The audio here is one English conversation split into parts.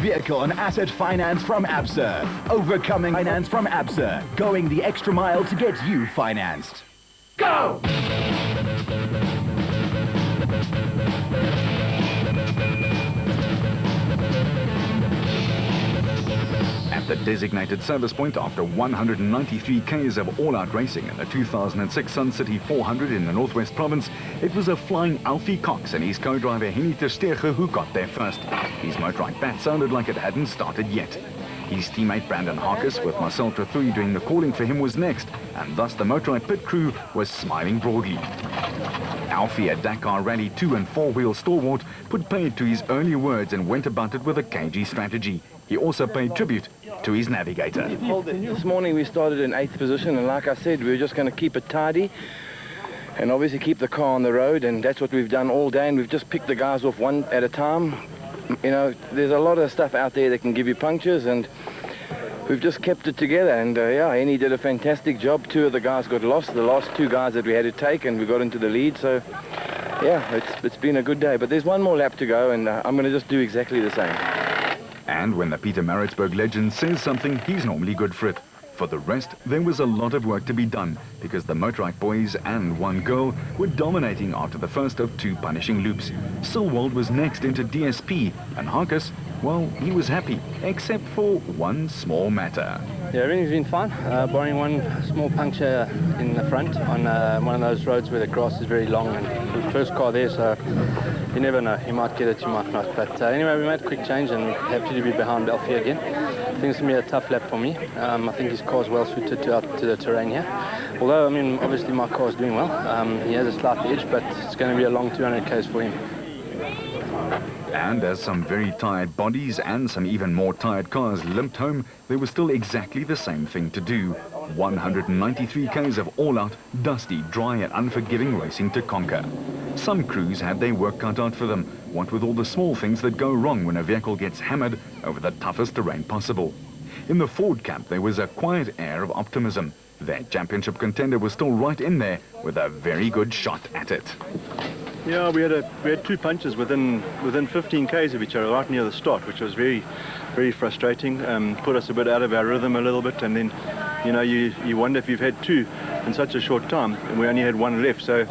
vehicle and asset finance from ABSA. Overcoming finance from ABSA. Going the extra mile to get you financed. Go! At the designated service point after 193 Ks of all-out racing in the 2006 Sun City 400 in the Northwest Province, it was a flying Alfie Cox and his co-driver Henny ter Steege who got there first. His motorbike bat sounded like it hadn't started yet. His teammate Brandon Harkis, with Marcel Trethouille doing the calling for him, was next, and thus the motorbike pit crew was smiling broadly. Alfie, a Dakar Rally 2 and 4-wheel stalwart, put paid to his early words and went about it with a cagey strategy. He also paid tribute to his navigator. This morning we started in 8th position, and like I said, we were just going to keep it tidy and obviously keep the car on the road, and that's what we've done all day, and we've just picked the guys off one at a time. You know, there's a lot of stuff out there that can give you punctures, and we've just kept it together, and yeah, Henny did a fantastic job. 2 of the guys got lost, the last 2 guys that we had to take, and we got into the lead, so yeah, it's been a good day. But there's one more lap to go, and I'm going to just do exactly the same. And when the Pietermaritzburg legend says something, he's normally good for it. For the rest, there was a lot of work to be done, because the motorbike boys and one girl were dominating after the first of 2 punishing loops. Silwald was next into DSP, and Harkis, well, he was happy, except for one small matter. Yeah, everything's been fine, barring one small puncture in the front on one of those roads where the grass is very long, and the first car there, so you never know, you might get it, you might not. But anyway, we made a quick change and happy to be behind Alfie again. I think it's going to be a tough lap for me. I think his car's well suited to the terrain here. Although, I mean, obviously my car's doing well. He has a slight edge, but it's going to be a long 200 Ks for him. And as some very tired bodies and some even more tired cars limped home, there was still exactly the same thing to do. 193 Ks of all-out, dusty, dry and unforgiving racing to conquer. Some crews had their work cut out for them, what with all the small things that go wrong when a vehicle gets hammered over the toughest terrain possible. In the Ford camp, there was a quiet air of optimism. Their championship contender was still right in there with a very good shot at it. Yeah, we had 2 punches within 15 Ks of each other right near the start, which was very frustrating. Put us a bit out of our rhythm a little bit, and then you know you wonder if you've had 2 in such a short time, and we only had 1 left. So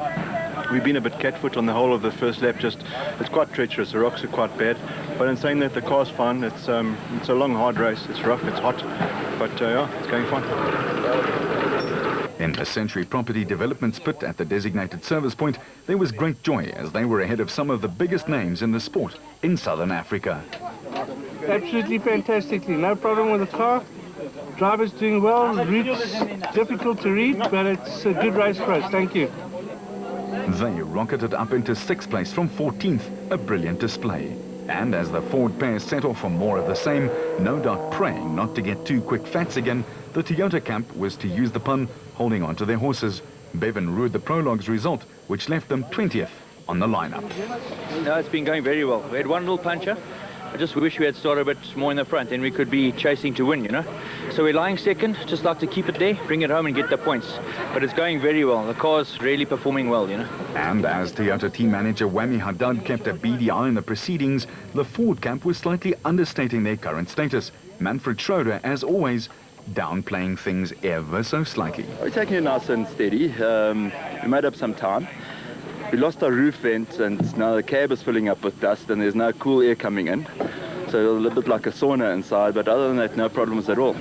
we've been a bit catfoot on the whole of the first lap. It's quite treacherous. The rocks are quite bad. But in saying that, the car's fine. It's a long, hard race. It's rough. It's hot. But yeah, it's going fine. In the Century Property Development pit at the designated service point, there was great joy as they were ahead of some of the biggest names in the sport in Southern Africa. Absolutely fantastically. No problem with the car. Driver's doing well. Route's difficult to read, but it's a good race for us. Thank you. They rocketed up into 6th place from 14th, a brilliant display. And as the Ford pair set off for more of the same, no doubt praying not to get 2 quick fats again, the Toyota camp was, to use the pun, holding on to their horses. Bevan ruled the prologue's result, which left them 20th on the lineup. No, it's been going very well. We had 1 little puncher. I just wish we had started a bit more in the front, then we could be chasing to win, you know. So we're lying second, just like to keep it there, bring it home and get the points. But it's going very well. The car's really performing well, you know. And as Toyota team manager Wami Haddad kept a beady eye on the proceedings, the Ford camp was slightly understating their current status. Manfred Schroeder, as always, downplaying things ever so slightly. We're taking it nice and steady. We made up some time. We lost our roof vent, and now the cab is filling up with dust and there's no cool air coming in. So a little bit like a sauna inside, but other than that, no problems at all.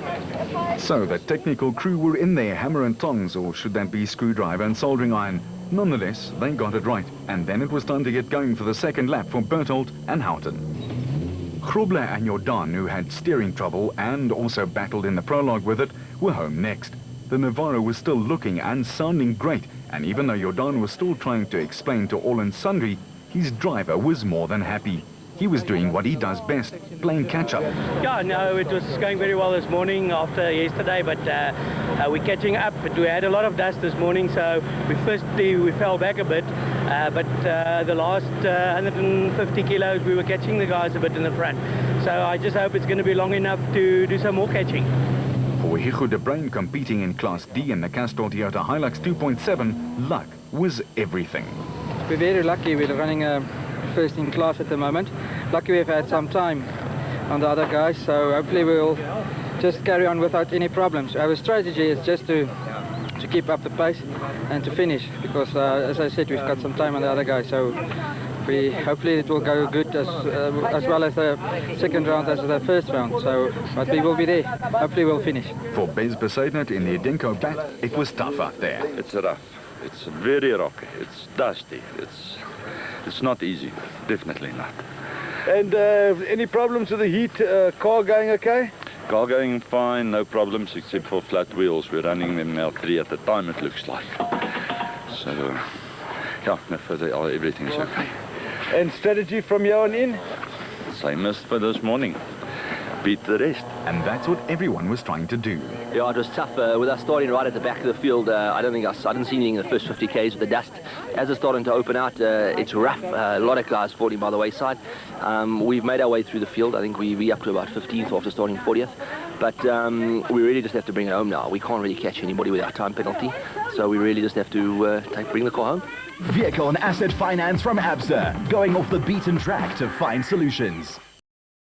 So the technical crew were in there, hammer and tongs, or should that be screwdriver and soldering iron? Nonetheless, they got it right, and then it was time to get going for the second lap for Berthold and Houghton. Grobler and Jordan, who had steering trouble and also battled in the prologue with it, were home next. The Navarro was still looking and sounding great, and even though Jordan was still trying to explain to all and sundry, his driver was more than happy. He was doing what he does best, playing catch-up. Yeah, no, it was going very well this morning after yesterday, but we're catching up. But we had a lot of dust this morning, so we fell back a bit, but the last 150 kilos we were catching the guys a bit in the front. So I just hope it's going to be long enough to do some more catching. For Hugo de Bruin competing in Class D in the Castrol Toyota Hilux 2.7, luck was everything. We're very lucky. We're running first in class at the moment. Lucky we've had some time on the other guys. So hopefully we'll just carry on without any problems. Our strategy is just to keep up the pace and to finish, because as I said, we've got some time on the other guys. So hopefully it will go good as well as the second round as the first round. So, but we will be there. Hopefully we'll finish. For Bez Besaidnot in the Adenko bat, it was tough out there. It's rough. It's very rocky. It's dusty. It's not easy. Definitely not. And any problems with the heat? Car going okay? Car going fine, no problems except for flat wheels. We're running them L3 at the time, it looks like. So, yeah, no further, everything's okay. And strategy from you on in? Same as for this morning. Beat the rest. And that's what everyone was trying to do. Yeah, it was tough. With us starting right at the back of the field, I didn't see anything in the first 50 k's with the dust. As it's starting to open out, it's rough. A lot of cars falling by the wayside. We've made our way through the field. I think we're up to about 15th after starting 40th. But we really just have to bring it home now. We can't really catch anybody with our time penalty. So we really just have to bring the car home. Vehicle and Asset Finance from ABSA, going off the beaten track to find solutions.